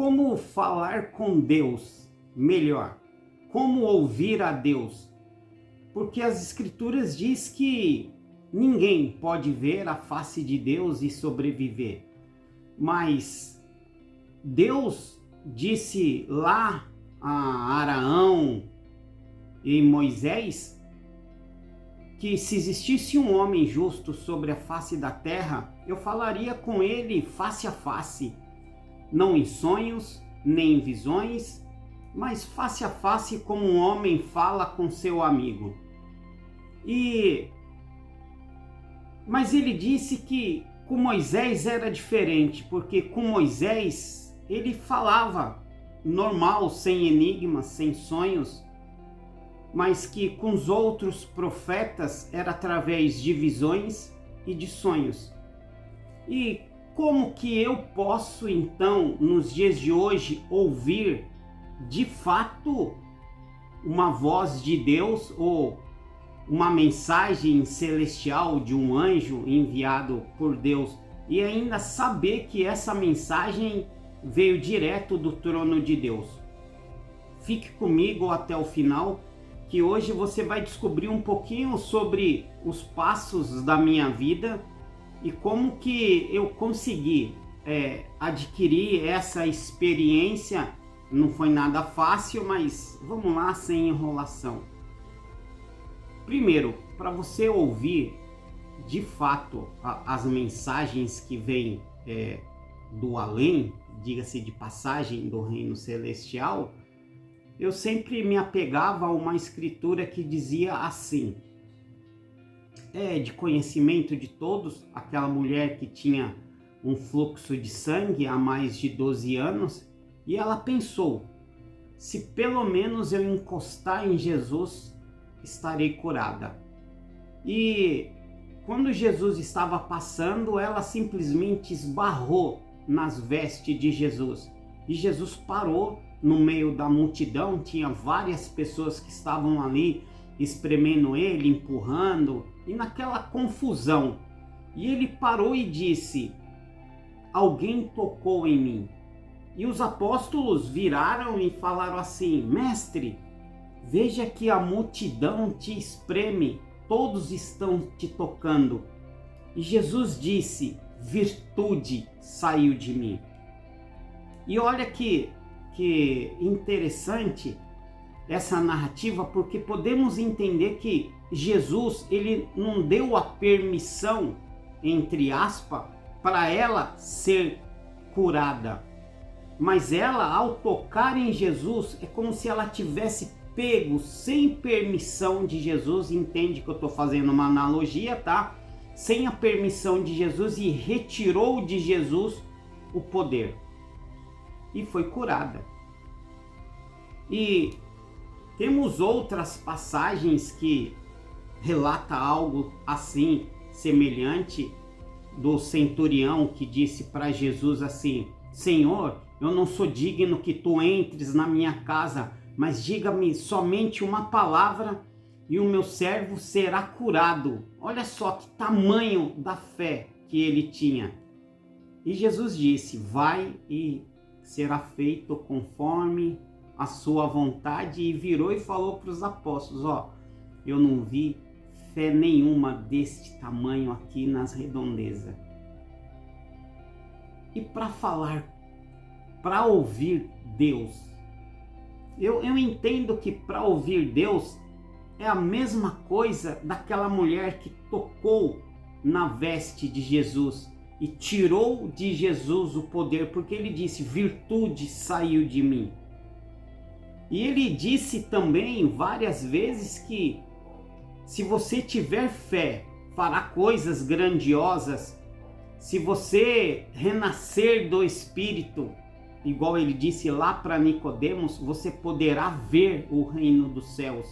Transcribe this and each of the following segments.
Como falar com Deus melhor? Como ouvir a Deus? Porque as Escrituras diz que ninguém pode ver a face de Deus e sobreviver. Mas Deus disse lá a Araão e Moisés que se existisse um homem justo sobre a face da terra, eu falaria com ele face a face, não em sonhos, nem em visões, mas face a face como um homem fala com seu amigo. Mas ele disse que com Moisés era diferente, porque com Moisés ele falava normal, sem enigmas, sem sonhos, mas que com os outros profetas era através de visões e de sonhos. E como que eu posso então, nos dias de hoje, ouvir de fato uma voz de Deus ou uma mensagem celestial de um anjo enviado por Deus e ainda saber que essa mensagem veio direto do trono de Deus? Fique comigo até o final, que hoje você vai descobrir um pouquinho sobre os passos da minha vida e como que eu consegui adquirir essa experiência. Não foi nada fácil, mas vamos lá, sem enrolação. Primeiro, para você ouvir de fato as mensagens que vêm do além, diga-se de passagem, do reino celestial, eu sempre me apegava a uma escritura que dizia assim, de conhecimento de todos, aquela mulher que tinha um fluxo de sangue há mais de 12 anos, e ela pensou, se pelo menos eu encostar em Jesus, estarei curada. E quando Jesus estava passando, ela simplesmente esbarrou nas vestes de Jesus. E Jesus parou no meio da multidão, tinha várias pessoas que estavam ali espremendo ele, empurrando, e naquela confusão. E ele parou e disse, alguém tocou em mim. E os apóstolos viraram e falaram assim, mestre, veja que a multidão te espreme, todos estão te tocando. E Jesus disse, virtude saiu de mim. E olha que interessante essa narrativa, porque podemos entender que Jesus, ele não deu a permissão, entre aspas, para ela ser curada. Mas ela, ao tocar em Jesus, é como se ela tivesse pego sem permissão de Jesus, entende que eu estou fazendo uma analogia, tá? Sem a permissão de Jesus, e retirou de Jesus o poder. E foi curada. E temos outras passagens que relata algo assim, semelhante, do centurião que disse para Jesus assim, Senhor, eu não sou digno que tu entres na minha casa, mas diga-me somente uma palavra e o meu servo será curado. Olha só que tamanho da fé que ele tinha. E Jesus disse, vai e será feito conforme a sua vontade, e virou e falou para os apóstolos, eu não vi fé nenhuma deste tamanho aqui nas redondezas. E para falar, para ouvir Deus, eu entendo que para ouvir Deus é a mesma coisa daquela mulher que tocou na veste de Jesus e tirou de Jesus o poder, porque ele disse, virtude saiu de mim. E ele disse também várias vezes que se você tiver fé, fará coisas grandiosas. Se você renascer do Espírito, igual ele disse lá para Nicodemos, você poderá ver o reino dos céus.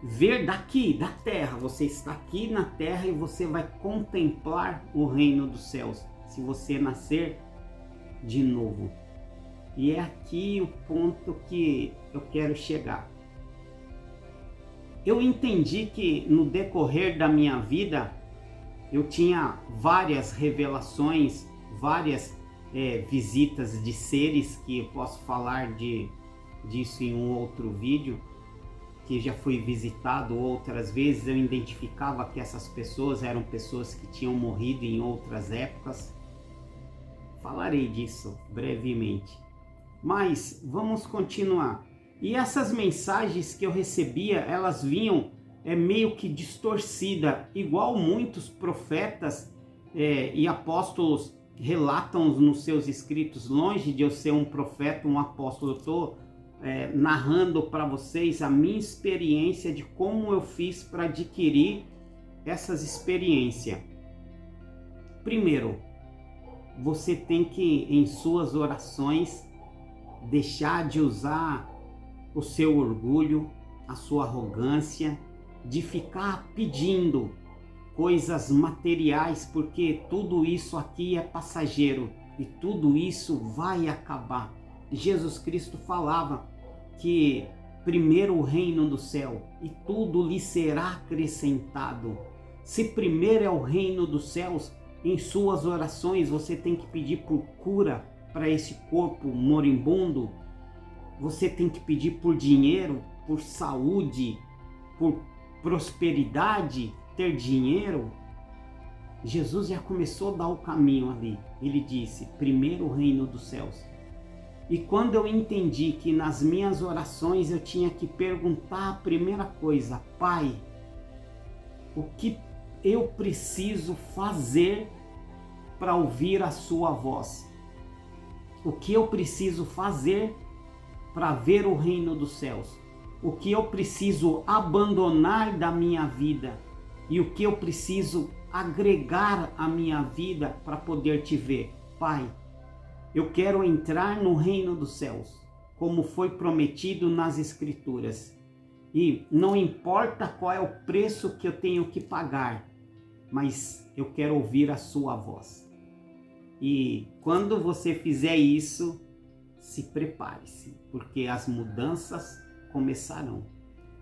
Ver daqui, da terra. Você está aqui na terra e você vai contemplar o reino dos céus, se você nascer de novo. E é aqui o ponto que eu quero chegar. Eu entendi que no decorrer da minha vida, eu tinha várias revelações, várias visitas de seres, que eu posso falar disso em um outro vídeo, que já fui visitado outras vezes. Eu identificava que essas pessoas eram pessoas que tinham morrido em outras épocas. Falarei disso brevemente. Mas vamos continuar. E essas mensagens que eu recebia, elas vinham meio que distorcida, igual muitos profetas e apóstolos relatam nos seus escritos. Longe de eu ser um profeta, um apóstolo, eu estou narrando para vocês a minha experiência de como eu fiz para adquirir essas experiências. Primeiro, você tem que, em suas orações, deixar de usar o seu orgulho, a sua arrogância, de ficar pedindo coisas materiais, porque tudo isso aqui é passageiro e tudo isso vai acabar. Jesus Cristo falava que primeiro o reino do céu e tudo lhe será acrescentado. Se primeiro é o reino dos céus, em suas orações você tem que pedir por cura para esse corpo moribundo, você tem que pedir por dinheiro, por saúde, por prosperidade, ter dinheiro. Jesus já começou a dar o caminho ali. Ele disse, primeiro o reino dos céus. E quando eu entendi que nas minhas orações eu tinha que perguntar a primeira coisa, Pai, o que eu preciso fazer para ouvir a sua voz? O que eu preciso fazer para ver o reino dos céus? O que eu preciso abandonar da minha vida? E o que eu preciso agregar à minha vida para poder te ver? Pai, eu quero entrar no reino dos céus, como foi prometido nas Escrituras. E não importa qual é o preço que eu tenho que pagar, mas eu quero ouvir a sua voz. E quando você fizer isso, se prepare-se, porque as mudanças começarão.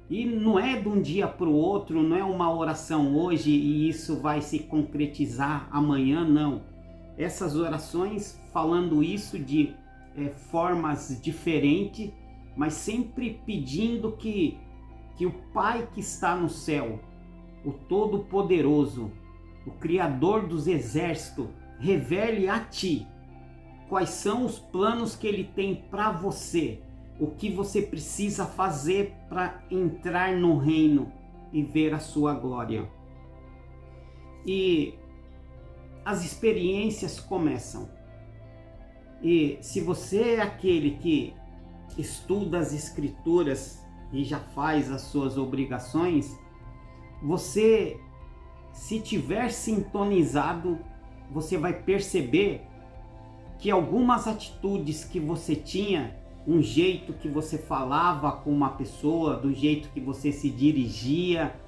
E não é de um dia para o outro, não é uma oração hoje e isso vai se concretizar amanhã, não. Essas orações falando isso de formas diferentes, mas sempre pedindo que o Pai que está no céu, o Todo-Poderoso, o Criador dos Exércitos, revele a ti quais são os planos que Ele tem para você, o que você precisa fazer para entrar no reino e ver a sua glória. E as experiências começam. E se você é aquele que estuda as Escrituras e já faz as suas obrigações, você, se tiver sintonizado, você vai perceber que algumas atitudes que você tinha, um jeito que você falava com uma pessoa, do jeito que você se dirigia,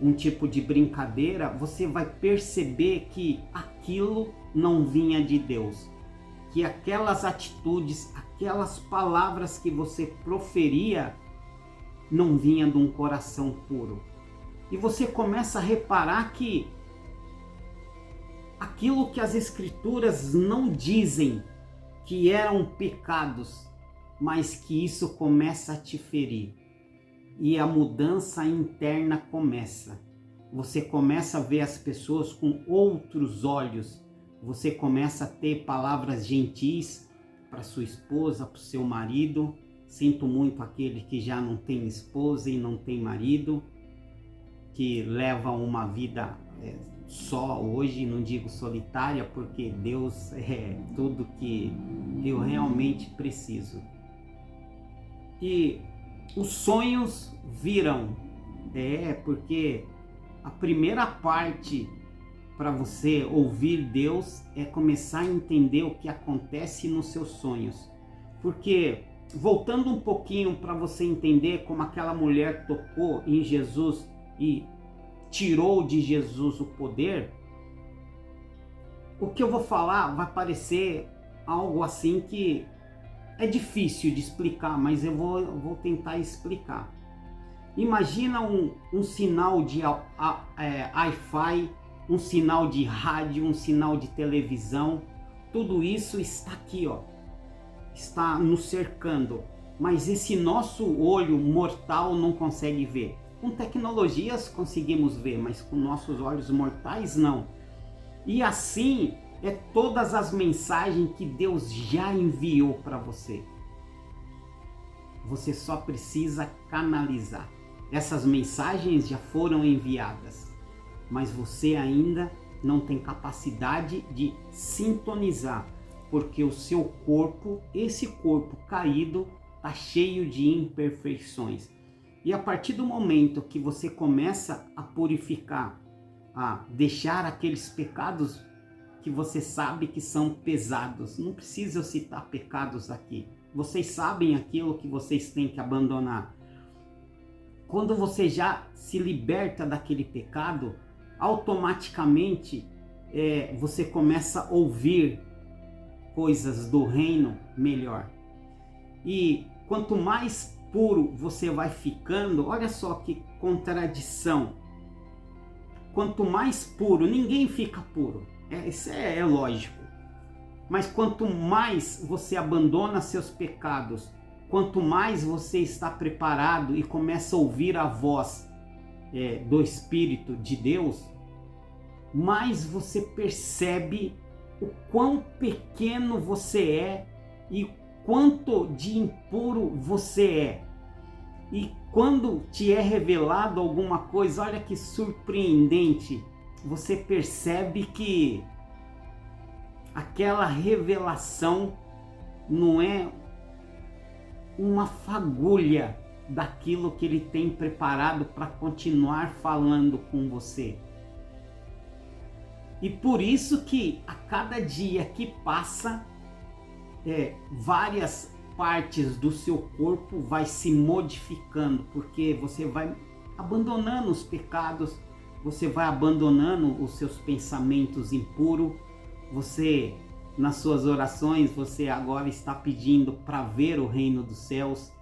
um tipo de brincadeira, você vai perceber que aquilo não vinha de Deus, que aquelas atitudes, aquelas palavras que você proferia não vinha de um coração puro. E você começa a reparar que aquilo que as Escrituras não dizem que eram pecados, mas que isso começa a te ferir. E a mudança interna começa. Você começa a ver as pessoas com outros olhos. Você começa a ter palavras gentis para sua esposa, para o seu marido. Sinto muito aquele que já não tem esposa e não tem marido, que leva uma vida só hoje, não digo solitária, porque Deus é tudo que eu realmente preciso. E os sonhos virão, porque a primeira parte para você ouvir Deus é começar a entender o que acontece nos seus sonhos. Porque, voltando um pouquinho para você entender como aquela mulher tocou em Jesus e tirou de Jesus o poder, o que eu vou falar vai parecer algo assim que é difícil de explicar, mas eu vou tentar explicar. Imagina um sinal de Wi-Fi, um sinal de rádio, um sinal de televisão, tudo isso está aqui, ó, está nos cercando, mas esse nosso olho mortal não consegue ver. Com tecnologias conseguimos ver, mas com nossos olhos mortais não. E assim é todas as mensagens que Deus já enviou para você. Você só precisa canalizar. Essas mensagens já foram enviadas, mas você ainda não tem capacidade de sintonizar, porque o seu corpo, esse corpo caído, está cheio de imperfeições. E a partir do momento que você começa a purificar, a deixar aqueles pecados que você sabe que são pesados, não precisa eu citar pecados aqui, vocês sabem aquilo que vocês têm que abandonar. Quando você já se liberta daquele pecado, automaticamente você começa a ouvir coisas do reino melhor. E quanto mais puro você vai ficando, olha só que contradição. Quanto mais puro, ninguém fica puro, isso é lógico. Mas quanto mais você abandona seus pecados, quanto mais você está preparado e começa a ouvir a voz do Espírito de Deus, mais você percebe o quão pequeno você é e quanto de impuro você é. E quando te é revelado alguma coisa, olha que surpreendente, você percebe que aquela revelação não é uma fagulha daquilo que ele tem preparado para continuar falando com você. E por isso que a cada dia que passa, várias partes do seu corpo vai se modificando, porque você vai abandonando os pecados, você vai abandonando os seus pensamentos impuros, você, nas suas orações, você agora está pedindo para ver o reino dos céus,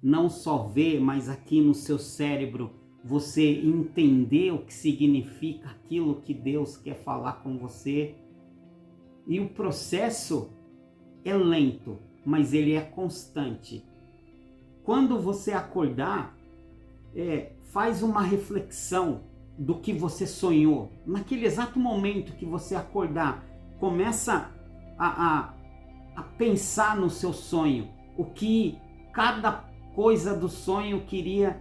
não só ver, mas aqui no seu cérebro, você entender o que significa aquilo que Deus quer falar com você. E o processo é lento, mas ele é constante. Quando você acordar, faz uma reflexão do que você sonhou. Naquele exato momento que você acordar, começa a pensar no seu sonho, o que cada coisa do sonho queria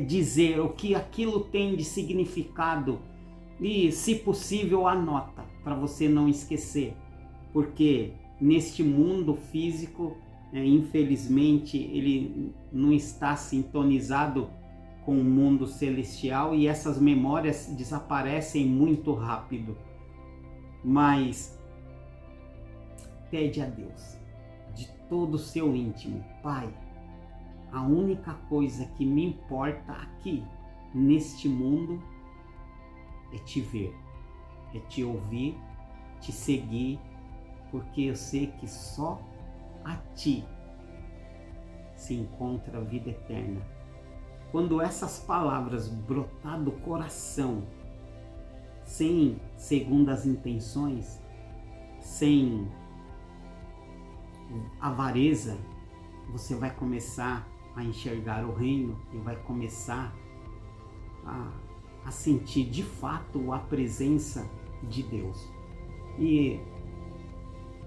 dizer, o que aquilo tem de significado. E, se possível, anota, para você não esquecer, porque neste mundo físico, infelizmente, ele não está sintonizado com o mundo celestial e essas memórias desaparecem muito rápido. Mas pede a Deus de todo o seu íntimo: Pai, a única coisa que me importa aqui neste mundo é te ver, é te ouvir, te seguir, porque eu sei que só a ti se encontra a vida eterna. Quando essas palavras brotar do coração, sem segundas intenções, sem avareza, você vai começar a enxergar o reino e vai começar a sentir de fato a presença de Deus. E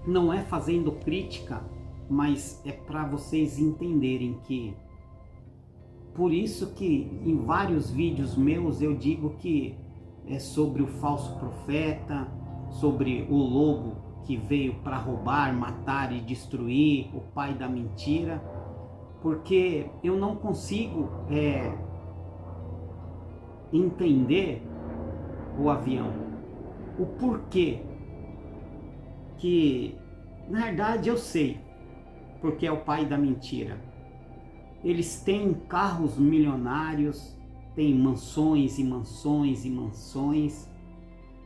não é fazendo crítica, mas é para vocês entenderem que, por isso que em vários vídeos meus eu digo que é sobre o falso profeta, sobre o lobo que veio para roubar, matar e destruir, o pai da mentira, porque eu não consigo entender o avião, o porquê que, na verdade, eu sei, porque é o pai da mentira. Eles têm carros milionários, têm mansões e mansões e mansões.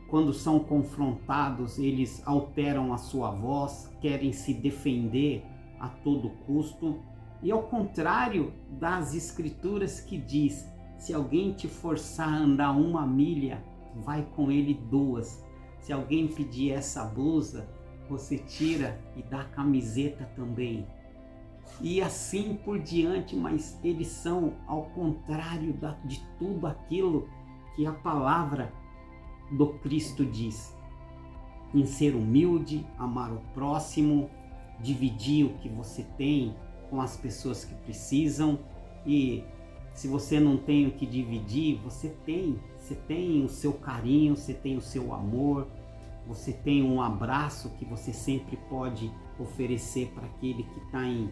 Quando são confrontados, eles alteram a sua voz, querem se defender a todo custo. E ao contrário das escrituras que diz: se alguém te forçar a andar 1 milha, vai com ele 2. Se alguém pedir essa blusa, você tira e dá a camiseta também. E assim por diante, mas eles são ao contrário de tudo aquilo que a palavra do Cristo diz. Em ser humilde, amar o próximo, dividir o que você tem com as pessoas que precisam. E se você não tem o que dividir, você tem o seu carinho, você tem o seu amor, você tem um abraço que você sempre pode oferecer para aquele que está em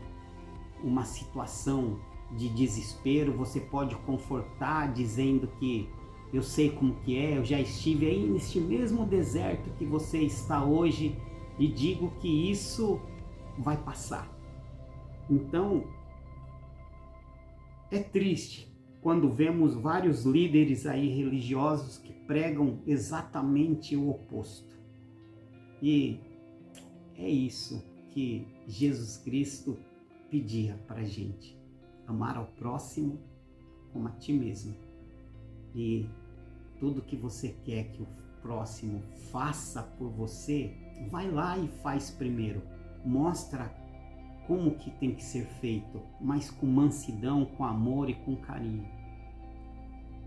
uma situação de desespero. Você pode confortar dizendo que eu sei como que é, eu já estive aí neste mesmo deserto que você está hoje e digo que isso vai passar. Então, é triste quando vemos vários líderes aí religiosos que pregam exatamente o oposto. E é isso que Jesus Cristo pedia para a gente: amar ao próximo como a ti mesmo. E tudo que você quer que o próximo faça por você, vai lá e faz primeiro. Mostra como que tem que ser feito, mas com mansidão, com amor e com carinho.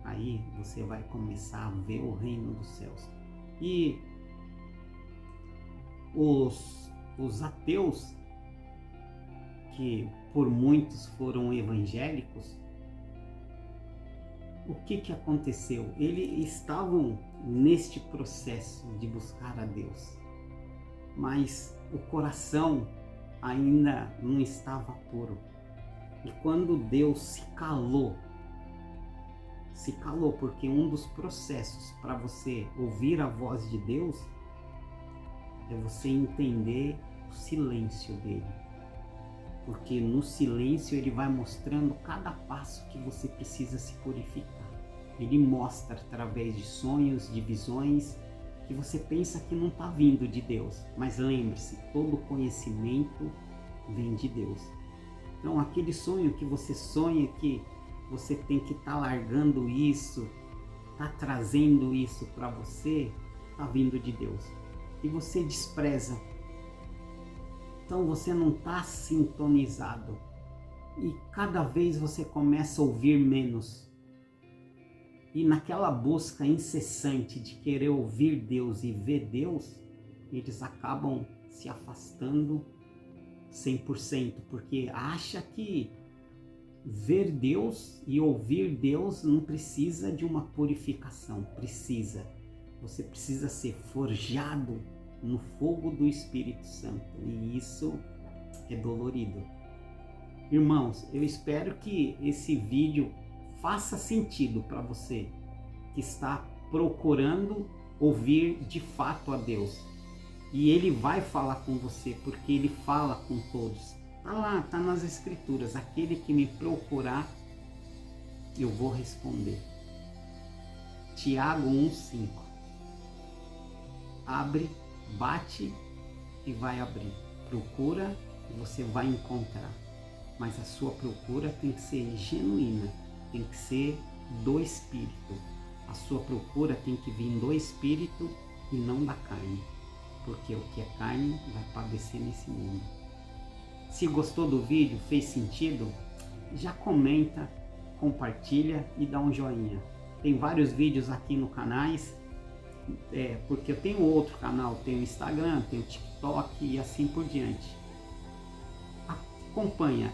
Aí você vai começar a ver o reino dos céus. E os ateus, que por muitos foram evangélicos, o que aconteceu? Eles estavam neste processo de buscar a Deus, mas o coração ainda não estava puro. E quando Deus se calou, porque um dos processos para você ouvir a voz de Deus é você entender o silêncio dele. Porque no silêncio ele vai mostrando cada passo que você precisa se purificar. Ele mostra através de sonhos, de visões, que você pensa que não está vindo de Deus. Mas lembre-se, todo conhecimento vem de Deus. Então aquele sonho que você sonha que você tem que estar largando isso, está trazendo isso para você, está vindo de Deus. E você despreza. Então você não está sintonizado. E cada vez você começa a ouvir menos. E naquela busca incessante de querer ouvir Deus e ver Deus, eles acabam se afastando 100%, porque acha que ver Deus e ouvir Deus não precisa de uma purificação. Precisa. Você precisa ser forjado no fogo do Espírito Santo, e isso é dolorido. Irmãos, eu espero que esse vídeo faça sentido para você que está procurando ouvir de fato a Deus. E Ele vai falar com você, porque Ele fala com todos. Está lá, está nas Escrituras: aquele que me procurar, eu vou responder. Tiago 1,5. Abre, bate e vai abrir. Procura e você vai encontrar. Mas a sua procura tem que ser genuína, tem que ser do Espírito. A sua procura tem que vir do Espírito e não da carne, porque o que é carne vai padecer nesse mundo. Se gostou do vídeo, fez sentido, já comenta, compartilha e dá um joinha. Tem vários vídeos aqui no canais, porque eu tenho outro canal, tenho Instagram, tenho TikTok e assim por diante. Acompanha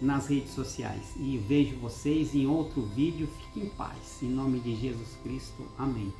nas redes sociais e vejo vocês em outro vídeo. Fique em paz, em nome de Jesus Cristo, amém.